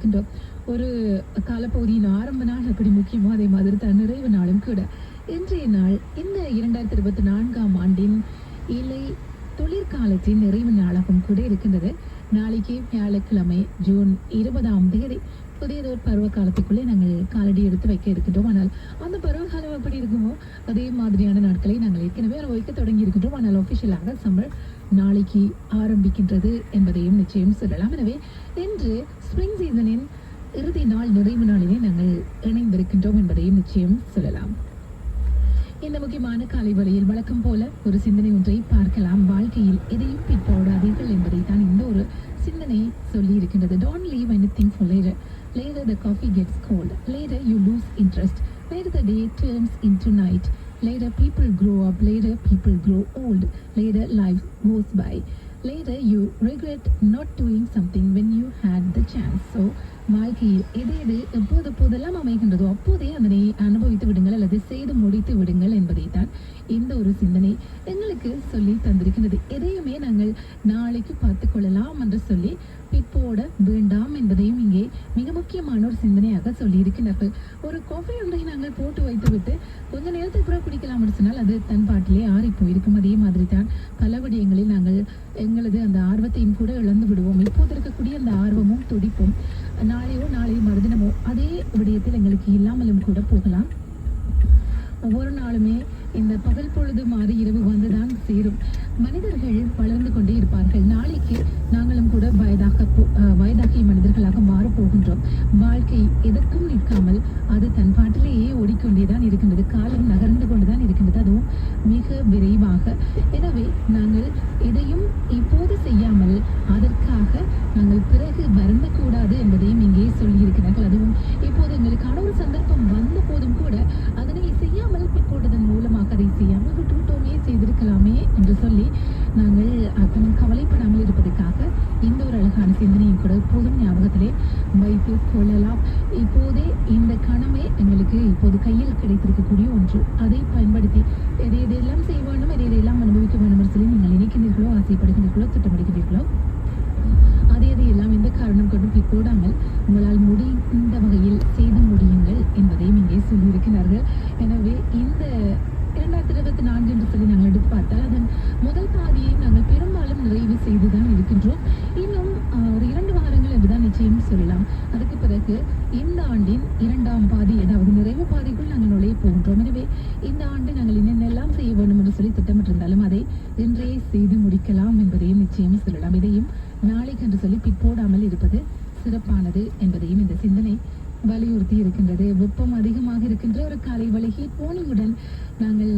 இருக்கின்றோம். ஒரு காலப்பகுதியின் ஆரம்ப நாள் எப்படி முக்கியமோ அதே மாதிரி தான் நிறைவு நாளும் கூட. இன்றைய நாள் இந்த 2024ஆம் ஆண்டின் இலை தொழிற்காலத்தின் நிறைவு நாளாகவும் கூட இருக்கின்றது. நாளைக்கு வியாழக்கிழமை ஜூன் 20ஆம் தேதி புதியதொரு பருவ காலத்துக்குள்ளே நாங்கள் காலடி எடுத்து வைக்க இருக்கின்றோம். ஆனால் அந்த பருவகாலம் எப்படி இருக்குமோ அதே மாதிரியான நாட்களை நாங்கள் ஏற்கனவே அனுபவிக்க தொடங்கி இருக்கின்றோம். ஆனால் ஒஃபிஷியலாக சம்மர் நாளைக்கு ஆரம்பிக்கின்றது என்பதையும் நிச்சயம் சொல்லலாம். எனவே இன்று ஸ்ப்ரிங் சீசனின் இறுதி நாள் நிறைவு நாளிலே நாங்கள் இணைந்திருக்கின்றோம் என்பதையும் நிச்சயம் சொல்லலாம். இந்த முக்கியமான காலை வேளையில் வழக்கம் போல ஒரு சிந்தனை ஒன்றை பார்க்கலாம். வாழ்க்கையில் எதையும் பிற்போடாதீர்கள் என்பதை தான் இந்த ஒரு சிந்தனை சொல்லி இருக்கின்றது. Don't leave anything for later. Later the coffee gets cold. Later you lose interest. Later the day turns into night. Later people grow up. Later people grow old. Later life goes by. Later you regret not doing something when you had the chance. So வாழ்க்கையில் எது எப்போதெல்லாம் அமைகின்றதோ அப்போதே அதனை அனுபவித்து விடுங்கள் அல்லது செய்து முடித்து விடுங்கள் என்பதை தான் இந்த ஒரு சிந்தனை எங்களுக்கு சொல்லி தந்திருக்கின்றது. எதையுமே நாங்கள் நாளைக்கு பார்த்து கொள்ளலாம் என்று சொல்லி பிற்போட வேண்டாம் என்பதையும் இங்கே மிக முக்கியமான ஒரு சிந்தனையாக சொல்லி இருக்கின்றார்கள். ஒரு காஃபி ஒன்றை நாங்கள் போட்டு வைத்து விட்டு கொஞ்ச நேரத்துக்கு கூட குடிக்கலாம் என்று சொன்னால் அது தன் பாட்டிலே ஆறி போயிருக்கும். அதே மாதிரி தான் பல விடயங்களில் நாங்கள் எங்களது அந்த ஆர்வத்தையும் கூட இழந்து விடுவோம். இப்போது இருக்கக்கூடிய அந்த ஆர்வமும் துடிப்பும் நாளையோ மறுதினமோ அதே விடயத்தில் எங்களுக்கு இல்லாமலும் கூட போகலாம். ஒவ்வொரு நாளுமே இந்த பகல் பொழுது மாறி இரவு வந்துதான் சேரும். மனிதர்கள் வளர்ந்து கொண்டே இருப்பார்கள். நாளைக்கு நாங்களும் கூட வயதாகிய மனிதர்களாக மாறப்போகின்றோம். வாழ்க்கை எதற்கும் நிற்காமல் அது தன் பாட்டிலேயே ஓடிக்கொண்டேதான் இருக்கின்றது. காலம் நகர்ந்து கொண்டுதான் இருக்கின்றது, அதுவும் மிக விரைவாக. எனவே நாங்கள் எதையும் இப்போது செய்யாமல் அதற்காக நாங்கள் பிறகு வருந்தக்கூடாது என்பதையும் இங்கே சொல்லியிருக்கிறார்கள். அதுவும் இப்போது எங்களுக்கான ஒரு சந்தர்ப்பம் வந்த போதும் கூட அதனை செய்யாமல் பிற்போட்டதன் மூலமாக அதை செய்யாமல் விட்டுவிட்டோமே செய்திருக்கலாமே என்று சொல்லி நாங்கள் கொஞ்சம் கவலைப்படாமல் இருப்பதற்காக இந்த ஒரு அழகான சிந்தனையும் கூட எப்போதும் ஞாபகத்திலே வைத்து கொள்ளலாம். இப்போதே இந்த கணமே எங்களுக்கு இப்போது கையில் கிடைத்திருக்கக்கூடிய ஒன்று. அதை பயன்படுத்தி எதையெல்லாம் செய்ய வேண்டும், எதையெல்லாம் அனுபவிக்க வேண்டும் என்று சொல்லி நீங்கள் நினைக்கின்றீர்களோ, ஆசைப்படுகின்றீர்களோ, திட்டமிடுகிறீர்களோ அதையெல்லாம் எந்த காரணம் கொண்டும் பிற்போடாமல் உங்களால் முடிந்த வகையில் செய்து முடியுங்கள் என்பதையும் இங்கே சொல்லியிருக்கிறார்கள். எனவே இந்த 2024 என்று சொல்லி நாங்கள் எடுத்து பார்த்தால் அதன் முதல் பாதியை நாங்கள் பெரும்பாலும் நிறைவு செய்துதான் இருக்கின்றோம். இன்னும் ஒரு 2 வாரங்கள் என்றுதான் நிச்சயம் சொல்லலாம். அதுக்கு பிறகு இந்த ஆண்டின் 2ஆம் பாதி, அதாவது நிறைவு பாதிக்குள் நாங்கள் நுழைய போகின்றோம். எனவே இந்த ஆண்டு நாங்கள் என்னென்னலாம் செய்ய வேண்டும் என்று சொல்லி திட்டமிட்டிருந்தாலும் அதை இன்றே செய்து முடிக்கலாம் என்பதையும் நிச்சயம் சொல்லலாம். இதையும் நாளைக்கு என்று சொல்லி பிற்போடாமல் இருப்பது சிறப்பானது என்பதையும் இந்த சிந்தனை வலியுறுத்தி இருக்கின்றது. வெப்பம் அதிகமாக இருக்கின்ற ஒரு காலை வேளை ஹீட் மார்னிங்குடன் நாங்கள்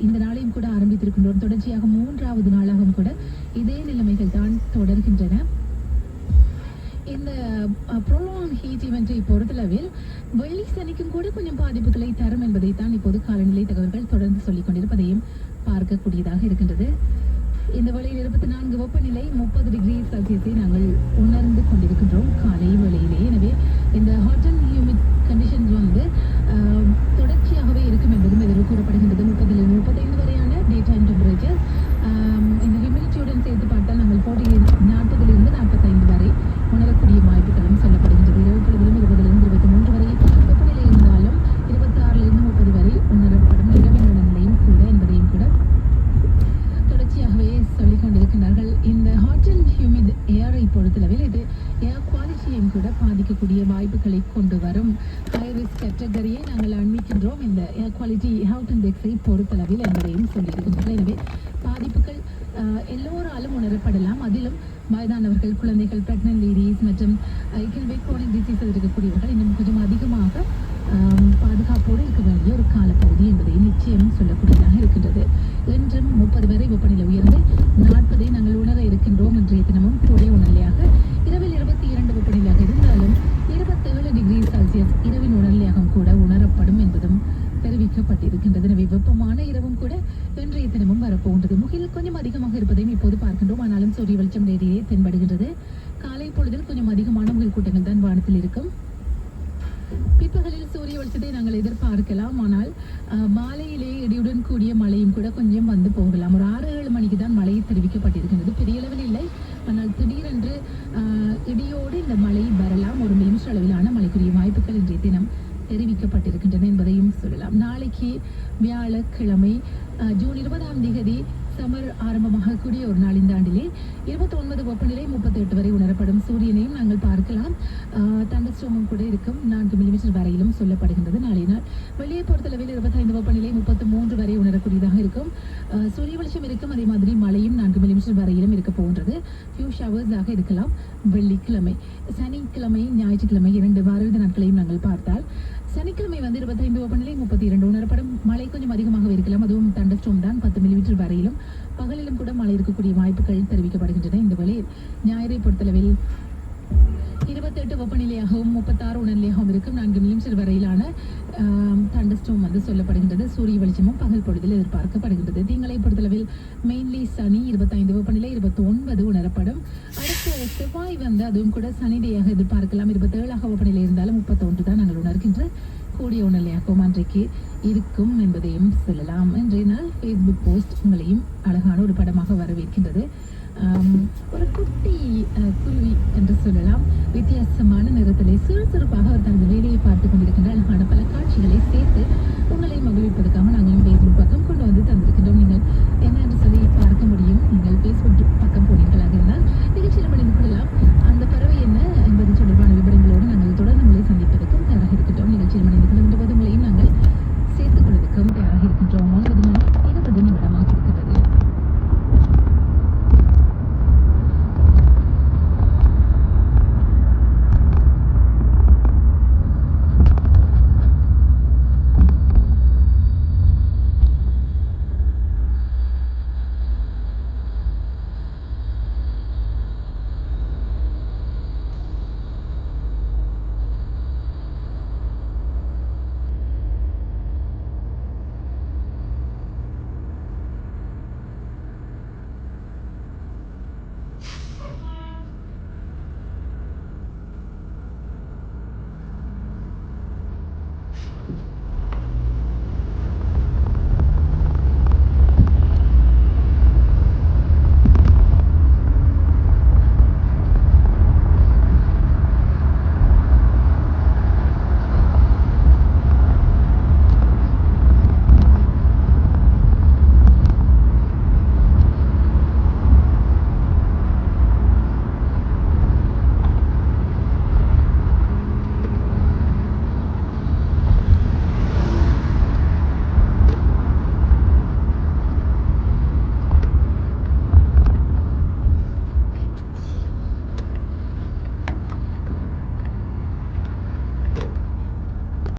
இந்த நாளையும் கூட ஆரம்பித்திருக்கின்றோம். தொடர்ச்சியாக 3வது நாளாகவும் கூட இதே நிலைமைகள் தான் தொடர்கின்றன. இந்த ப்ரோலாங் ஹீட் இவென்ட்டை பொறுத்தளவில் வெள்ளி சனிக்கும் கூட கொஞ்சம் பாதிப்புகளை தரும் என்பதை தான் இப்போது காலநிலை தகவல்கள் தொடர்ந்து சொல்லிக் கொண்டிருப்பதையும் பார்க்கக்கூடியதாக இருக்கின்றது. இந்த வேளையில் 24 வெப்பநிலை 30 டிகிரி செல்சியஸை நாங்கள் உணர்ந்து கொண்டிருக்கின்றோம் காலை வேளையிலே. எனவே இந்த ஹாட் அண்ட் ஹியூமிட் கண்டிஷன்ஸ் தொடர்ச்சியாகவே இருக்கும் என்பதும் எதிர்வு கூறப்படுகின்றது. 30-35 வரையான டே டைம் டெம்பரேச்சர். இந்த ஹியூமிடிட்டியுடன் சேர்த்து பார்த்தால் நாங்கள் 40 45 வரை உணரக்கூடிய வாய்ப்புகளும் சொல்லப்படுகின்றது. இரவு பொழுதிலும் 20-23 வரை வெப்பநிலை இருந்தாலும் 26-30 வரை உணரப்படும் இரவின் நிலையும் கூட என்பதையும் கூட தொடர்ச்சியாகவே சொல்லிக் கொண்டிருக்கிறார்கள். இந்த ஹாட் அண்ட் ஹியூமிட் ஏரை பொறுத்தளவில் இது ஏர் குவாலிட்டியையும் கூட பாதிக்கக்கூடிய வாய்ப்புகளை கொண்டு வரும். ஹை ரிஸ்க் கேட்டகரியை நாங்கள் அண்மிக்கின்றோம் இந்த ஏர் குவாலிட்டி ஹெல்த் இண்டெக்ஸை பொறுத்தளவில் என்பதையும் சொல்லியிருக்கின்றனர். எனவே பாதிப்புகள் எல்லோராலும் உணரப்படலாம். அதிலும் வயதானவர்கள், குழந்தைகள், பிரெக்னன்ட் லேடிஸ் மற்றும் குரோனிக் டிசீஸில் இருக்கக்கூடியவர்கள் இன்னும் கொஞ்சம் அதிகமாக பாதுகாப்போடு இருக்க வேண்டிய ஒரு காலப்பகுதி என்பதை நிச்சயம் சொல்லக்கூடியதாக இருக்கின்றது. இன்றும் 30 வரை வெப்பநிலை உயர்ந்து 40 நாங்கள் உணர இருக்கின்றோம். இன்றைய தினமும் கூடிய உணர்நிலையாக, இரவில் 22 வெப்பநிலையாக இருந்தாலும் 27 டிகிரி செல்சியஸ் இரவின் உணர்நிலையாகவும் கூட உணரப்படும் என்பதும் தெரிவிக்கப்பட்டிருக்கின்றது. எனவே வெப்பமான இரவும் கூட இன்றைய தினமும் வரப்போகின்றது. முகில் கொஞ்சம் அதிகமாக இருப்பதையும் இப்போது பார்க்கின்றோம். ஆனாலும் சூரிய வெளிச்சம் நேரிலே தென்படுகின்றது. காலை பொழுதில் கொஞ்சம் அதிகமான முகில் கூட்டங்கள் தான் வானத்தில் இருக்கும். பிற்பகலில் சூரிய வெளிச்சத்தை நாங்கள் எதிர்பார்க்கலாம். ஆனால் மாலையிலே இடியுடன் கூடிய மழையும் கூட கொஞ்சம் வந்து போகலாம். ஒரு 6-7 மணிக்கு தான் மழை தெரிவிக்கப்பட்டிருக்கின்றது. பெரிய அளவில் இல்லை, ஆனால் திடீரென்று இடியோடு இந்த மழை வரலாம். 1 நிமிஷ அளவிலான மழைக்குரிய வாய்ப்புகள் இன்றைய தினம் தெரிவிக்கப்பட்டிருக்கின்றன என்பதையும் சொல்லலாம். நாளைக்கு வியாழக்கிழமை ஜூன் 20ஆம் தேதி சமர் ஆரம்பமாகக்கூடிய ஒரு நாள். இந்த ஆண்டிலே 29 வெப்பநிலை 38 வரை உணரப்படும். சூரியனையும் நாங்கள் பார்க்கலாம். தண்டஸ்டோமும் கூட இருக்கும். 4 மில்லிமீட்டர் வரையிலும் சொல்லப்படுகின்றது. நாளை நாள் வெளியே பொறுத்தளவில் 25 வெப்பநிலை 33 வரை உணரக்கூடியதாக இருக்கும். சூரிய வெளிச்சம் இருக்கும். அதே மாதிரி மழையும் 4 மில்லிமீட்டர் வரையிலும் இருக்க போன்றது. ஃபியூ ஷவர்ஸாக இருக்கலாம். வெள்ளிக்கிழமை, சனிக்கிழமை, ஞாயிற்றுக்கிழமை 2 வார நாட்களையும் நாங்கள் பார்த்தால் சனிக்கிழமை 25 வெப்பநிலை 32 உணரப்படும். மழை கொஞ்சம் அதிகமாக இருக்கலாம். அதுவும் தண்டஸ்டோம் தான் 10 மில்லிமீட்டர் வரையிலும். பகலிலும் கூட மழை இருக்கக்கூடிய வாய்ப்புகள் தெரிவிக்கப்படுகின்றன. இந்த வேளையில் ஞாயிறை பொறுத்தளவில் 28 வெப்பநிலையாகவும் 36 உணர்நிலையாகவும் இருக்கும். 4 மில்லிமீட்டர் வரையிலான தண்டஸ்டோம் சொல்லப்படுகின்றது. சூரிய வெளிச்சமும் பகல் பொழுதில் எதிர்பார்க்கப்படுகின்றது. திங்களை பொறுத்தளவில் மெயின்லி சனி 25 வெப்பநிலை 29 உணரப்படும். அடுத்து செவ்வாய் அதுவும் கூட சனிடையாக எதிர்பார்க்கலாம். 27 வெப்பநிலை இருந்தாலும் 31 தான் நாங்கள் உணர்கின்ற கூடிய உணர்நிலையாகவும் அன்றைக்கு இருக்கும் என்பதையும் சொல்லலாம். இன்றைய நாள் ஃபேஸ்புக் போஸ்ட் உங்களையும் அழகான ஒரு படமாக வரவேற்கின்றது. ஒரு குட்டி குருவி என்று சொல்லலாம். வித்தியாசமான நிறத்திலே சுறுசுறுப்பாக அவர் தனது வேலையை பார்த்துக் கொண்டிருக்கின்ற அழகான பல காட்சிகளை சேர்த்து உங்களை மகிழ்விப்பதற்காக நாங்களும் ஃபேஸ்புக் பக்கம் கொண்டு வந்து தந்திருக்கின்றோம். நீங்கள் என்ன என்று சொல்லி பார்க்க முடியும். நீங்கள் ஃபேஸ்புக் பக்கம் போனீர்களாக இருந்தால் நிகழ்ச்சியில் மணிந்து கொள்ளலாம். அந்த பறவை என்ன